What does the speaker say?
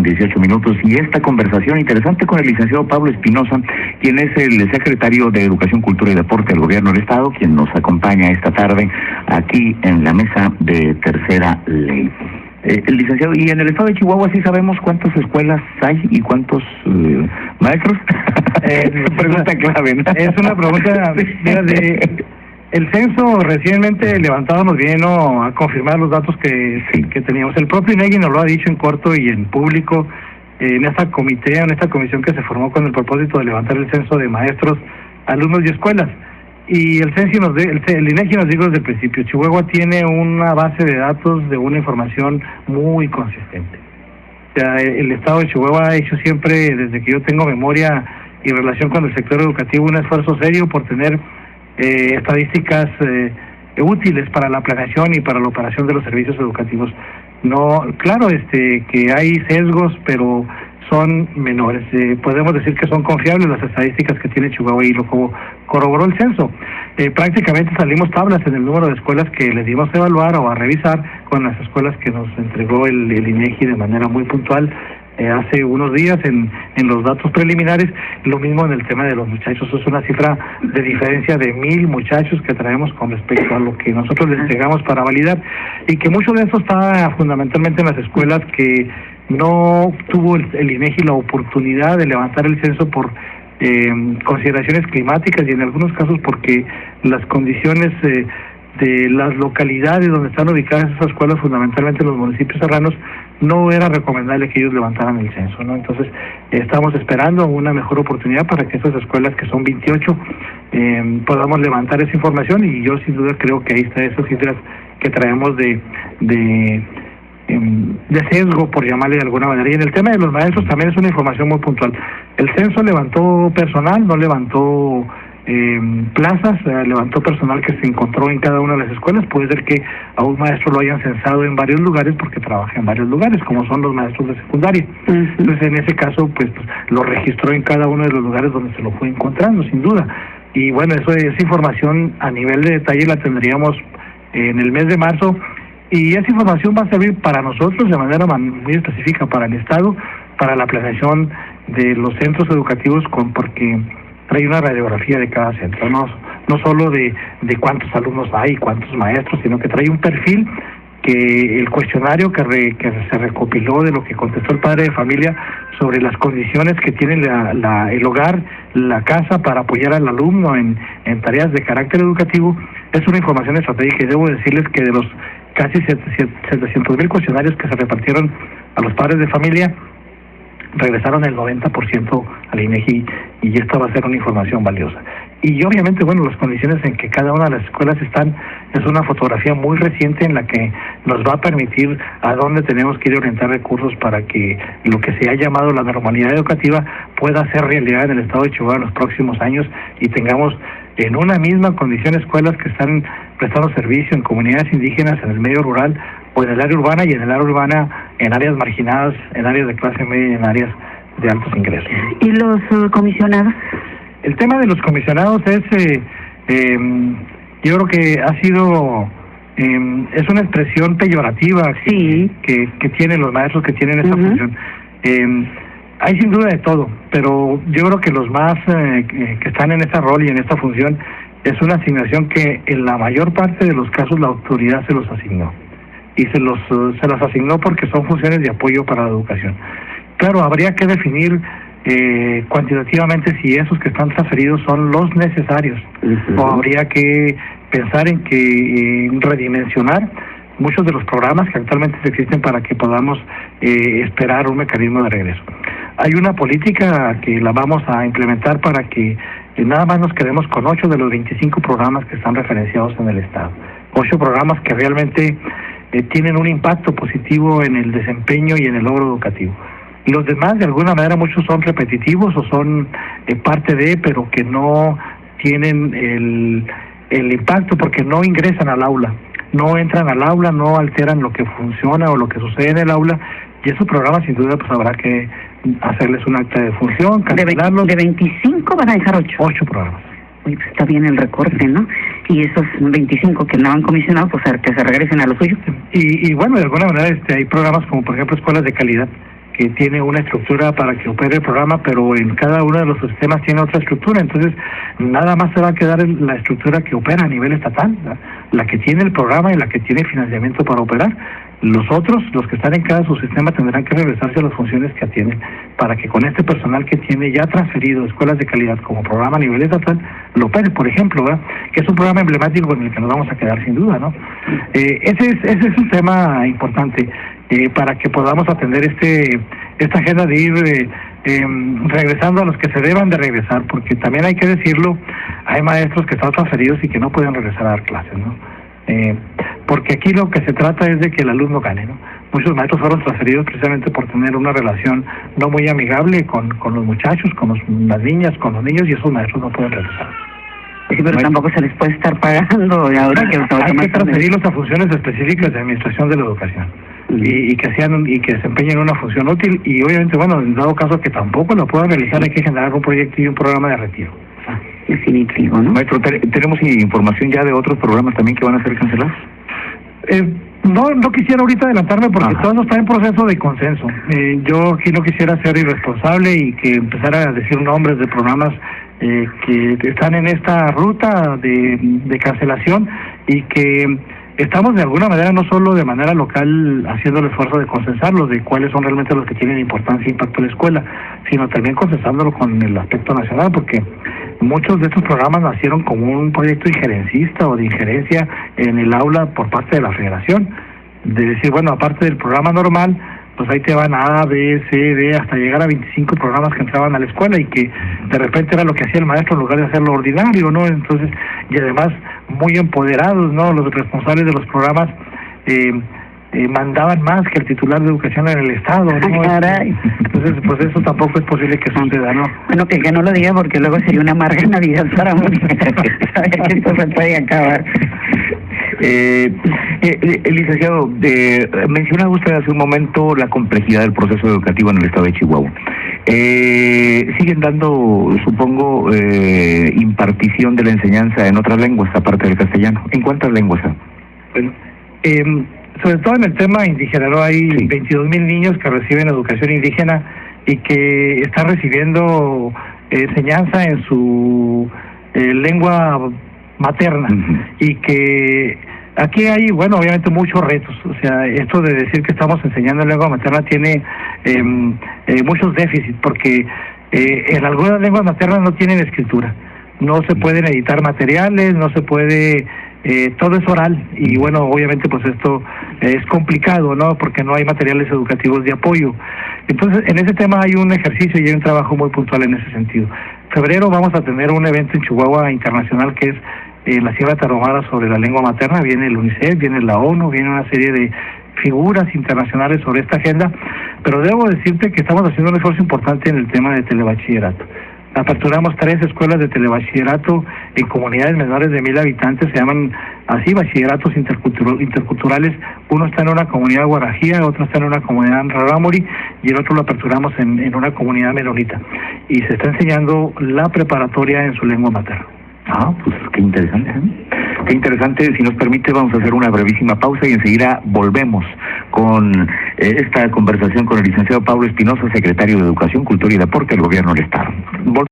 9:18 y esta conversación interesante con el licenciado Pablo Espinosa, quien es el secretario de Educación, Cultura y Deporte del Gobierno del Estado, quien nos acompaña esta tarde aquí en la mesa de Tercera Ley. El licenciado, ¿y en el estado de Chihuahua sí sabemos cuántas escuelas hay y cuántos maestros? Pregunta clave, ¿no? Es una pregunta, mira, el censo recientemente levantado nos vino a confirmar los datos que teníamos. El propio INEGI nos lo ha dicho en corto y en público, en esta comisión que se formó con el propósito de levantar el censo de maestros, alumnos y escuelas. Y el INEGI nos dijo desde el principio, Chihuahua tiene una base de datos de una información muy consistente. O sea, el estado de Chihuahua ha hecho siempre, desde que yo tengo memoria y relación con el sector educativo, un esfuerzo serio por tener estadísticas útiles para la planeación y para la operación de los servicios educativos. No, claro, que hay sesgos, pero son menores. Podemos decir que son confiables las estadísticas que tiene Chihuahua y lo corroboró el censo. Prácticamente salimos tablas en el número de escuelas que le dimos a evaluar o a revisar con las escuelas que nos entregó el INEGI de manera muy puntual hace unos días en los datos preliminares. Lo mismo en el tema de los muchachos, es una cifra de diferencia de 1,000 muchachos que traemos con respecto a lo que nosotros les entregamos para validar, y que mucho de eso está fundamentalmente en las escuelas que no tuvo el INEGI la oportunidad de levantar el censo por consideraciones climáticas, y en algunos casos porque las condiciones de las localidades donde están ubicadas esas escuelas, fundamentalmente en los municipios serranos, no era recomendable que ellos levantaran el censo, ¿no? Entonces, estamos esperando una mejor oportunidad para que esas escuelas, que son 28, podamos levantar esa información, y yo sin duda creo que ahí está esas cifras que traemos de sesgo, por llamarle de alguna manera. Y en el tema de los maestros también es una información muy puntual. El censo levantó personal, no levantó plazas, levantó personal que se encontró en cada una de las escuelas. Puede ser que a un maestro lo hayan censado en varios lugares porque trabaja en varios lugares, como son los maestros de secundaria. Entonces, en ese caso, pues lo registró en cada uno de los lugares donde se lo fue encontrando, sin duda. Y bueno, esa información a nivel de detalle la tendríamos en el mes de marzo, y esa información va a servir para nosotros de manera muy específica para el Estado, para la planeación de los centros educativos, porque trae una radiografía de cada centro, no solo de cuántos alumnos hay, cuántos maestros, sino que trae un perfil, que el cuestionario que se recopiló de lo que contestó el padre de familia sobre las condiciones que tiene el hogar, la casa, para apoyar al alumno en tareas de carácter educativo. Es una información estratégica, y debo decirles que de los casi 700,000 cuestionarios que se repartieron a los padres de familia, regresaron el 90% al INEGI, y esta va a ser una información valiosa. Y obviamente, bueno, las condiciones en que cada una de las escuelas están, es una fotografía muy reciente en la que nos va a permitir a dónde tenemos que ir a orientar recursos para que lo que se ha llamado la normalidad educativa pueda ser realidad en el estado de Chihuahua en los próximos años, y tengamos en una misma condición escuelas que están prestando servicio en comunidades indígenas, en el medio rural o en el área urbana, y en el área urbana en áreas marginadas, en áreas de clase media y en áreas de altos ingresos. ¿Y los comisionados? El tema de los comisionados es, yo creo que ha sido, es una expresión peyorativa que tienen los maestros que tienen esa función. Hay sin duda de todo, pero yo creo que los más que están en ese rol y en esta función, es una asignación que en la mayor parte de los casos la autoridad se los asignó, y se las asignó porque son funciones de apoyo para la educación. Claro, habría que definir cuantitativamente si esos que están transferidos son los necesarios, o habría que pensar en que redimensionar muchos de los programas que actualmente existen para que podamos esperar un mecanismo de regreso. Hay una política que la vamos a implementar para que nada más nos quedemos con 8 de los 25 programas que están referenciados en el Estado. 8 programas que realmente tienen un impacto positivo en el desempeño y en el logro educativo. Los demás, de alguna manera, muchos son repetitivos o son parte de, pero que no tienen el impacto porque no ingresan al aula, no entran al aula, no alteran lo que funciona o lo que sucede en el aula, y esos programas sin duda pues habrá que hacerles un acta de función, cancelarlos. De 25 van a dejar 8. 8 programas. Uy, pues está bien el recorte, ¿no? Y esos 25 que no han comisionado, pues que se regresen a lo suyo. Y bueno, de alguna manera hay programas como por ejemplo escuelas de calidad, que tiene una estructura para que opere el programa, pero en cada uno de los sistemas tiene otra estructura. Entonces, nada más se va a quedar en la estructura que opera a nivel estatal, la que tiene el programa y la que tiene financiamiento para operar. Los otros, los que están en cada subsistema, tendrán que regresarse a las funciones que atienden para que con este personal que tiene ya transferido escuelas de calidad como programa a nivel estatal, lo opere, por ejemplo, ¿verdad? Que es un programa emblemático con el que nos vamos a quedar sin duda, ¿no? Ese es un tema importante para que podamos atender esta agenda de ir regresando a los que se deban de regresar, porque también hay que decirlo, hay maestros que están transferidos y que no pueden regresar a dar clases, ¿no? Porque aquí lo que se trata es de que el alumno gane, ¿no? Muchos maestros fueron transferidos precisamente por tener una relación no muy amigable con los muchachos, con las niñas, con los niños, y esos maestros no pueden regresar. Sí, pero tampoco se les puede estar pagando y ahora que hay que transferirlos a funciones específicas de administración de la educación y que desempeñen una función útil, y obviamente, bueno, en dado caso que tampoco lo puedan realizar, hay que generar un proyecto y un programa de retiro. Definitivo, ¿no? Maestro, ¿tenemos información ya de otros programas también que van a ser cancelados? No quisiera ahorita adelantarme porque todo eso está en proceso de consenso. Yo aquí no quisiera ser irresponsable y que empezara a decir nombres de programas que están en esta ruta de cancelación, y que estamos de alguna manera, no solo de manera local, haciendo el esfuerzo de consensarlos de cuáles son realmente los que tienen importancia e impacto en la escuela, sino también consensándolo con el aspecto nacional, porque muchos de estos programas nacieron como un proyecto injerencista o de injerencia en el aula por parte de la federación, de decir, bueno, aparte del programa normal, pues ahí te van A, B, C, D, hasta llegar a 25 programas que entraban a la escuela, y que de repente era lo que hacía el maestro en lugar de hacer lo ordinario, ¿no? Entonces, y además muy empoderados, ¿no? Los responsables de los programas mandaban más que el titular de educación en el estado, ¿no? Entonces, pues eso tampoco es posible que suceda, ¿no? Bueno, que no lo diga, porque luego sería una amarga Navidad para muchos. Saber que esto se puede acabar. Licenciado, mencionaba usted hace un momento la complejidad del proceso educativo en el estado de Chihuahua. Siguen dando, supongo, impartición de la enseñanza en otras lenguas aparte del castellano. ¿En cuántas lenguas? Bueno, sobre todo en el tema indígena, ¿no? Hay 22,000 niños que reciben educación indígena y que están recibiendo enseñanza en su lengua materna, y que aquí hay, bueno, obviamente muchos retos. O sea, esto de decir que estamos enseñando en lengua materna tiene muchos déficits, porque en algunas lenguas maternas no tienen escritura, no se pueden editar materiales, no se puede, todo es oral, y bueno, obviamente pues esto es complicado, ¿no? Porque no hay materiales educativos de apoyo. Entonces, en ese tema hay un ejercicio y hay un trabajo muy puntual en ese sentido. En febrero vamos a tener un evento en Chihuahua internacional que es la Sierra Tarahumara sobre la lengua materna. Viene el UNICEF, viene la ONU, viene una serie de figuras internacionales sobre esta agenda, pero debo decirte que estamos haciendo un esfuerzo importante en el tema de telebachillerato. Aperturamos 3 escuelas de telebachillerato en comunidades menores de 1,000 habitantes, se llaman así, bachilleratos interculturales. Uno está en una comunidad guarajía, otro está en una comunidad rarámuri, y el otro lo aperturamos en una comunidad menonita. Y se está enseñando la preparatoria en su lengua materna. Pues qué interesante, Qué interesante. Si nos permite, vamos a hacer una brevísima pausa y enseguida volvemos con esta conversación con el licenciado Pablo Espinosa, secretario de Educación, Cultura y Deporte del Gobierno del Estado.